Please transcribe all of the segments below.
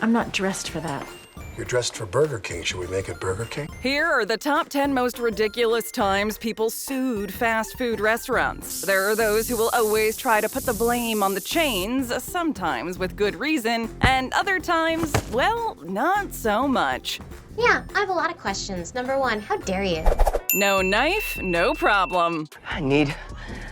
I'm not dressed for that. You're dressed for Burger King. Should we make it Burger King? Here are the top 10 most ridiculous times people sued fast food restaurants. There are those who will always try to put the blame on the chains, sometimes with good reason, and other times, well, not so much. Yeah, I have a lot of questions. Number one, how dare you? No knife, no problem. I need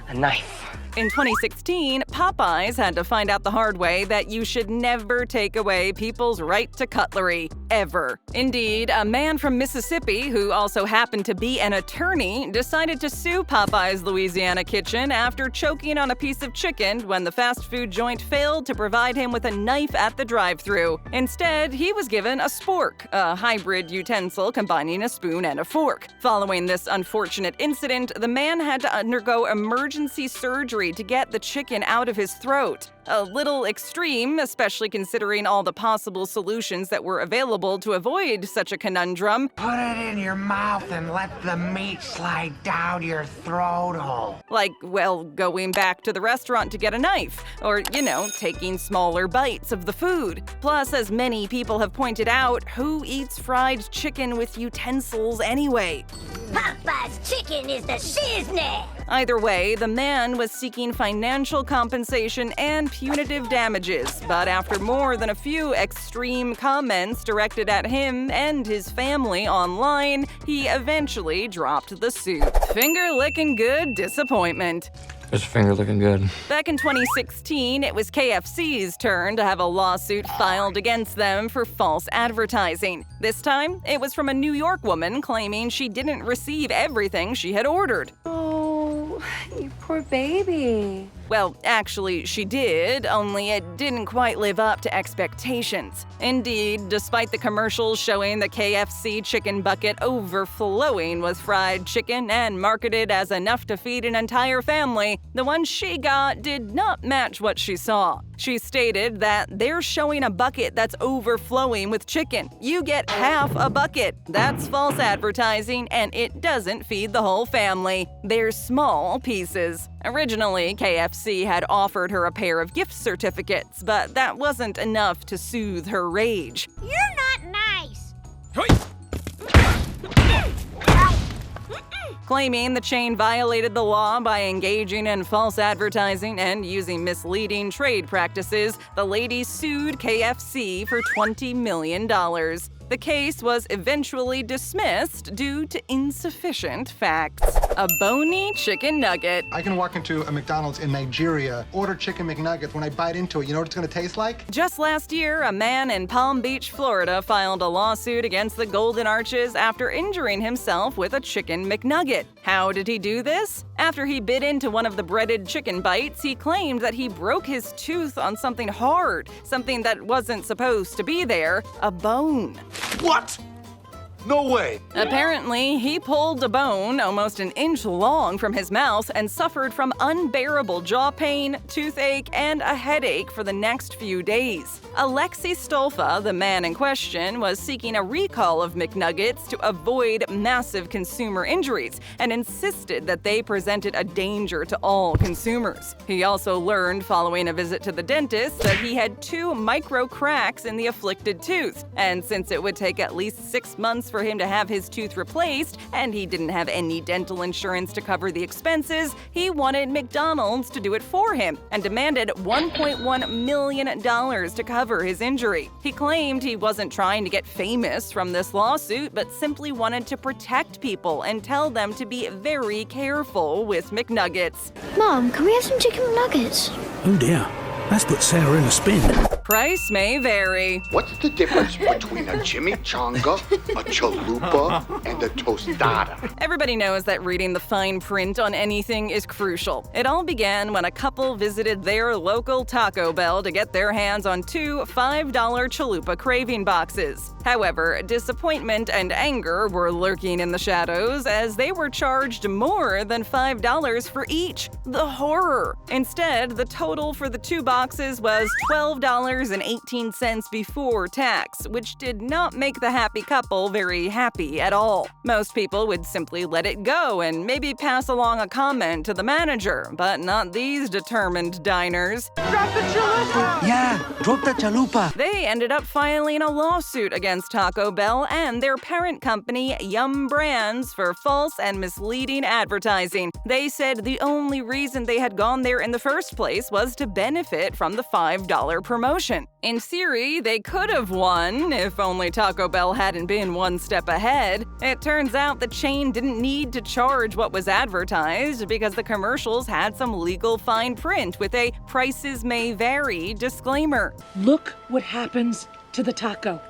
a knife. In 2016, Popeyes had to find out the hard way that you should never take away people's right to cutlery, ever. Indeed, a man from Mississippi, who also happened to be an attorney, decided to sue Popeyes' Louisiana kitchen after choking on a piece of chicken when the fast food joint failed to provide him with a knife at the drive-thru. Instead, he was given a spork, a hybrid utensil combining a spoon and a fork. Following this unfortunate incident, the man had to undergo emergency surgery to get the chicken out of his throat. A little extreme, especially considering all the possible solutions that were available to avoid such a conundrum. Put it in your mouth and let the meat slide down your throat hole. Like, well, going back to the restaurant to get a knife, or, taking smaller bites of the food. Plus, as many people have pointed out, who eats fried chicken with utensils anyway? Popeye's chicken is the shiznit! Either way, the man was seeking financial compensation and punitive damages, but after more than a few extreme comments directed at him and his family online, he eventually dropped the suit. Finger-lickin' good disappointment. It's finger-lickin' good. Back in 2016, it was KFC's turn to have a lawsuit filed against them for false advertising. This time, it was from a New York woman claiming she didn't receive everything she had ordered. Oh, you poor baby. Well, actually, she did, only it didn't quite live up to expectations. Indeed, despite the commercials showing the KFC chicken bucket overflowing with fried chicken and marketed as enough to feed an entire family, the one she got did not match what she saw. She stated that they're showing a bucket that's overflowing with chicken. You get half a bucket. That's false advertising, and it doesn't feed the whole family. They're small pieces. Originally, KFC had offered her a pair of gift certificates, but that wasn't enough to soothe her rage. You're not nice! Claiming the chain violated the law by engaging in false advertising and using misleading trade practices, the lady sued KFC for $20 million. The case was eventually dismissed due to insufficient facts. A Boney chicken nugget. I can walk into a McDonald's in Nigeria, order chicken McNuggets. When I bite into it, you know what it's gonna taste like? Just last year, a man in Palm Beach, Florida, filed a lawsuit against the Golden Arches after injuring himself with a chicken McNugget. How did he do this? After he bit into one of the breaded chicken bites, he claimed that he broke his tooth on something hard, something that wasn't supposed to be there, a bone. What? No way! Apparently, he pulled a bone almost an inch long from his mouth and suffered from unbearable jaw pain, toothache, and a headache for the next few days. Alexi Stolfa, the man in question, was seeking a recall of McNuggets to avoid massive consumer injuries and insisted that they presented a danger to all consumers. He also learned following a visit to the dentist that he had 2 micro cracks in the afflicted tooth, and since it would take at least 6 months for him to have his tooth replaced, and he didn't have any dental insurance to cover the expenses, he wanted McDonald's to do it for him and demanded $1.1 million to cover his injury. He claimed he wasn't trying to get famous from this lawsuit, but simply wanted to protect people and tell them to be very careful with McNuggets. Mom, can we have some chicken nuggets? Oh dear, that's put Sarah in a spin. Price may vary. What's the difference between a chimichanga, a chalupa, and a tostada? Everybody knows that reading the fine print on anything is crucial. It all began when a couple visited their local Taco Bell to get their hands on 2 $5 chalupa craving boxes. However, disappointment and anger were lurking in the shadows as they were charged more than $5 for each. The horror! Instead, the total for the 2 boxes boxes was $12.18 before tax, which did not make the happy couple very happy at all. Most people would simply let it go and maybe pass along a comment to the manager, but not these determined diners. Drop the chalupa! Yeah, drop the chalupa. They ended up filing a lawsuit against Taco Bell and their parent company, Yum Brands, for false and misleading advertising. They said the only reason they had gone there in the first place was to benefit from the $5 promotion. In theory, they could have won if only Taco Bell hadn't been one step ahead. It turns out the chain didn't need to charge what was advertised because the commercials had some legal fine print with a "prices may vary" disclaimer. Look what happens to the taco.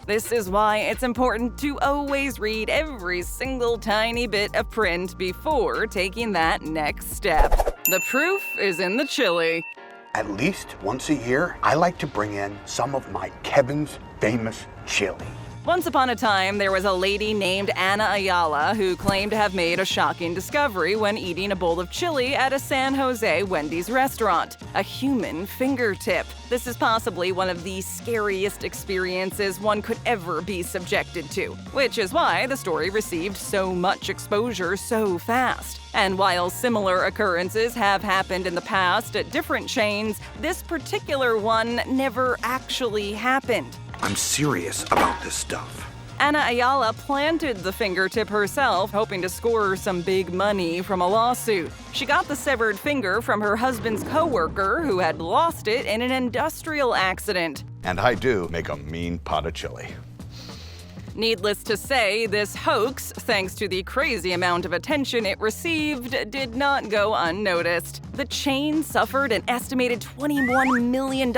This is why it's important to always read every single tiny bit of print before taking that next step. The proof is in the chili. At least once a year, I like to bring in some of my Kevin's famous chili. Once upon a time, there was a lady named Ana Ayala who claimed to have made a shocking discovery when eating a bowl of chili at a San Jose Wendy's restaurant: a human fingertip. This is possibly one of the scariest experiences one could ever be subjected to, which is why the story received so much exposure so fast. And while similar occurrences have happened in the past at different chains, this particular one never actually happened. I'm serious about this stuff. Ana Ayala planted the fingertip herself, hoping to score some big money from a lawsuit. She got the severed finger from her husband's coworker, who had lost it in an industrial accident. And I do make a mean pot of chili. Needless to say, this hoax, thanks to the crazy amount of attention it received, did not go unnoticed. The chain suffered an estimated $21 million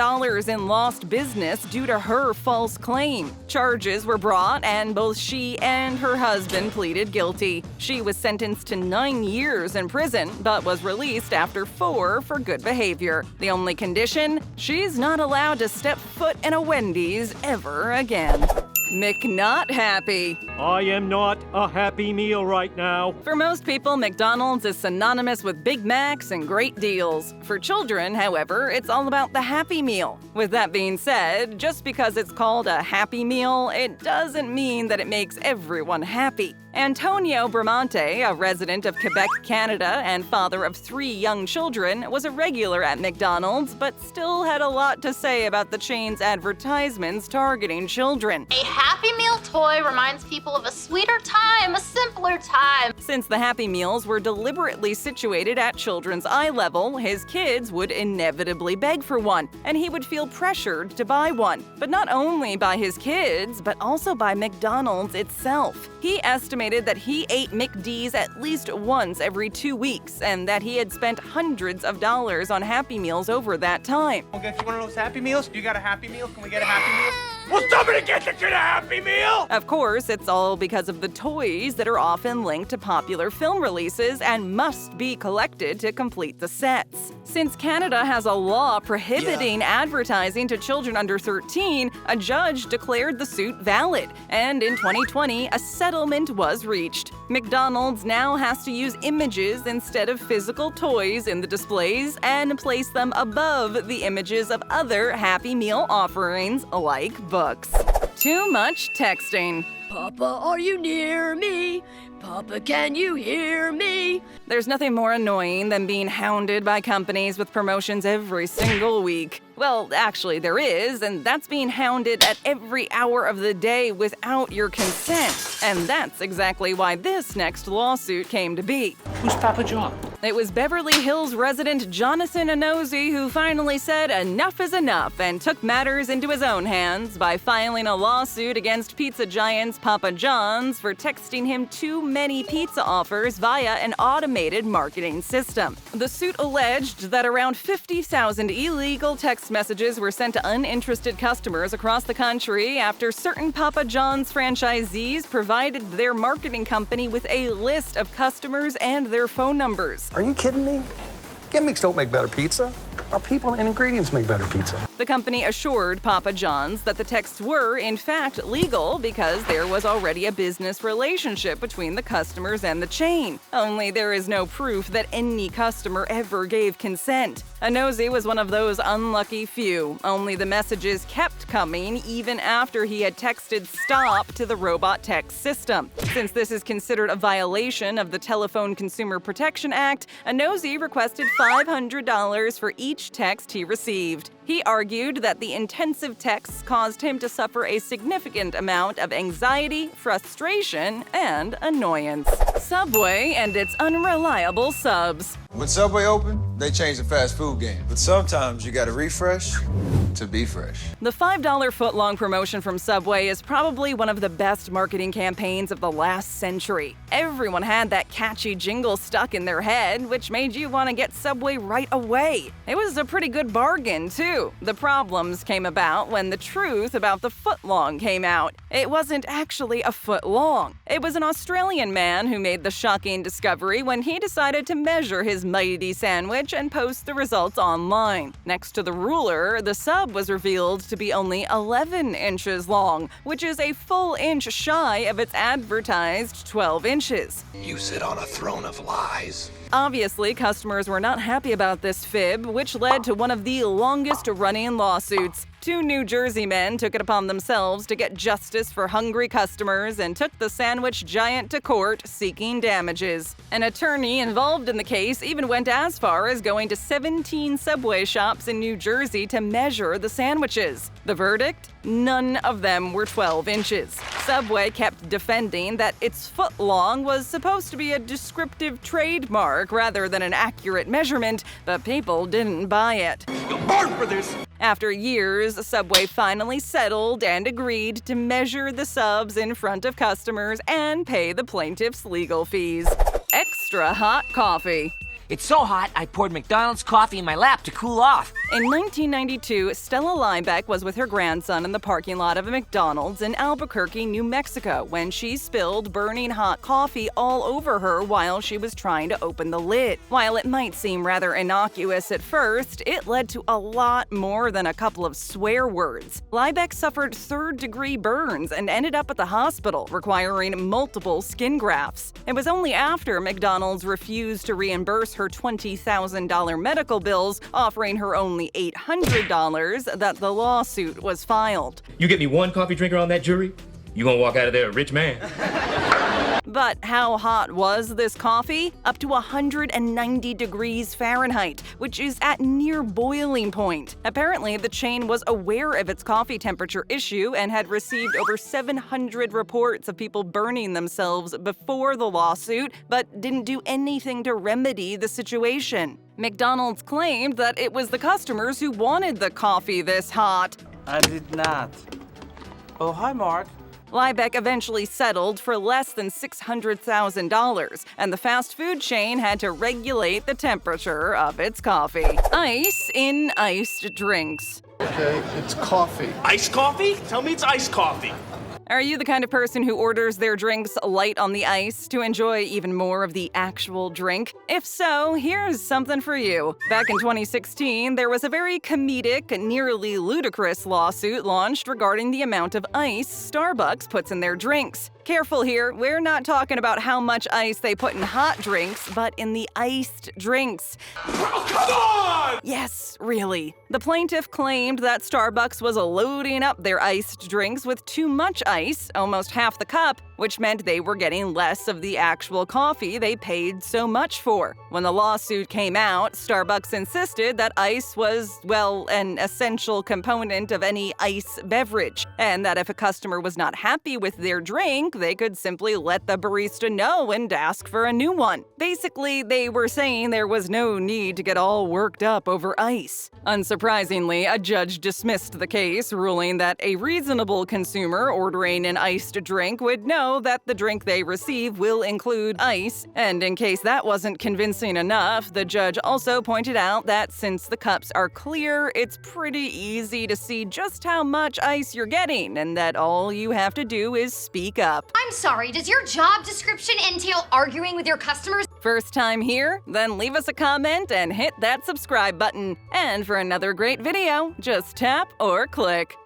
in lost business due to her false claim. Charges were brought, and both she and her husband pleaded guilty. She was sentenced to 9 years in prison, but was released after 4 for good behavior. The only condition? She's not allowed to step foot in a Wendy's ever again. McNotHappy. I am not a happy meal right now. For most people, McDonald's is synonymous with Big Macs and great deals. For children, however, it's all about the Happy Meal. With that being said, just because it's called a Happy Meal, it doesn't mean that it makes everyone happy. Antonio Bramante, a resident of Quebec, Canada, and father of 3 young children, was a regular at McDonald's, but still had a lot to say about the chain's advertisements targeting children. A Happy Meal toy reminds people of a sweeter time, a simpler time. Since the Happy Meals were deliberately situated at children's eye level, his kids would inevitably beg for one, and he would feel pressured to buy one. But not only by his kids, but also by McDonald's itself. He estimated that he ate McD's at least once every 2 weeks, and that he had spent hundreds of dollars on Happy Meals over that time. I'll get you one of those Happy Meals. You got a Happy Meal? Can we get a Happy Meal? Will somebody get the kid a Happy Meal? Of course, it's all because of the toys that are often linked to popular film releases and must be collected to complete the sets. Since Canada has a law prohibiting advertising to children under 13, a judge declared the suit valid, and in 2020, a settlement was reached. McDonald's now has to use images instead of physical toys in the displays and place them above the images of other Happy Meal offerings like books. Too much texting. Papa, are you near me? Papa, can you hear me? There's nothing more annoying than being hounded by companies with promotions every single week. Well, actually there is, and that's being hounded at every hour of the day without your consent. And that's exactly why this next lawsuit came to be. Who's Papa John? It was Beverly Hills resident Jonathan Anozie who finally said enough is enough and took matters into his own hands by filing a lawsuit against pizza giants Papa John's for texting him too many pizza offers via an automated marketing system. The suit alleged that around 50,000 illegal text messages were sent to uninterested customers across the country after certain Papa John's franchisees provided their marketing company with a list of customers and their phone numbers. Are you kidding me? Gimmicks don't make better pizza. Our people and ingredients make better pizza. The company assured Papa John's that the texts were, in fact, legal because there was already a business relationship between the customers and the chain. Only there is no proof that any customer ever gave consent. Nosy was one of those unlucky few. Only the messages kept coming even after he had texted stop to the robot text system. Since this is considered a violation of the Telephone Consumer Protection Act, Nosy requested $500 for each text he received. He argued that the intensive texts caused him to suffer a significant amount of anxiety, frustration, and annoyance. Subway and its unreliable subs. When Subway opened, they changed the fast food game. But sometimes you gotta refresh to be fresh. The $5 footlong promotion from Subway is probably one of the best marketing campaigns of the last century. Everyone had that catchy jingle stuck in their head, which made you want to get Subway right away. It was a pretty good bargain, too. The problems came about when the truth about the footlong came out. It wasn't actually a foot long. It was an Australian man who made the shocking discovery when he decided to measure his mighty sandwich and post the results online. Next to the ruler, the sub was revealed to be only 11 inches long, which is a full inch shy of its advertised 12 inches. You sit on a throne of lies. Obviously, customers were not happy about this fib, which led to one of the longest-running lawsuits. 2 New Jersey men took it upon themselves to get justice for hungry customers and took the sandwich giant to court seeking damages. An attorney involved in the case even went as far as going to 17 Subway shops in New Jersey to measure the sandwiches. The verdict? None of them were 12 inches. Subway kept defending that its footlong was supposed to be a descriptive trademark rather than an accurate measurement, but people didn't buy it. You're born for this! After years, Subway finally settled and agreed to measure the subs in front of customers and pay the plaintiff's legal fees. Extra hot coffee. It's so hot, I poured McDonald's coffee in my lap to cool off. In 1992, Stella Liebeck was with her grandson in the parking lot of a McDonald's in Albuquerque, New Mexico, when she spilled burning hot coffee all over her while she was trying to open the lid. While it might seem rather innocuous at first, it led to a lot more than a couple of swear words. Liebeck suffered third-degree burns and ended up at the hospital, requiring multiple skin grafts. It was only after McDonald's refused to reimburse her $20,000 medical bills, offering her only $800, that the lawsuit was filed. You get me one coffee drinker on that jury, you gonna walk out of there a rich man. But how hot was this coffee? Up to 190 degrees Fahrenheit, which is at near boiling point. Apparently, the chain was aware of its coffee temperature issue and had received over 700 reports of people burning themselves before the lawsuit, but didn't do anything to remedy the situation. McDonald's claimed that it was the customers who wanted the coffee this hot. I did not. Oh, hi, Mark. Liebeck eventually settled for less than $600,000, and the fast food chain had to regulate the temperature of its coffee. Ice in iced drinks. Okay, it's coffee. Iced coffee? Tell me it's iced coffee. Are you the kind of person who orders their drinks light on the ice to enjoy even more of the actual drink? If so, here's something for you. Back in 2016, there was a very comedic, nearly ludicrous lawsuit launched regarding the amount of ice Starbucks puts in their drinks. Careful here, we're not talking about how much ice they put in hot drinks, but in the iced drinks. Oh, come on! Yes, really. The plaintiff claimed that Starbucks was loading up their iced drinks with too much ice, almost half the cup, which meant they were getting less of the actual coffee they paid so much for. When the lawsuit came out, Starbucks insisted that ice was, well, an essential component of any ice beverage, and that if a customer was not happy with their drink, they could simply let the barista know and ask for a new one. Basically, they were saying there was no need to get all worked up over ice. Unsurprisingly, a judge dismissed the case, ruling that a reasonable consumer ordering an iced drink would know that the drink they receive will include ice, and in case that wasn't convincing enough, the judge also pointed out that since the cups are clear, it's pretty easy to see just how much ice you're getting, and that all you have to do is speak up. I'm sorry, does your job description entail arguing with your customers? First time here? Then leave us a comment and hit that subscribe button. And for another great video, just tap or click.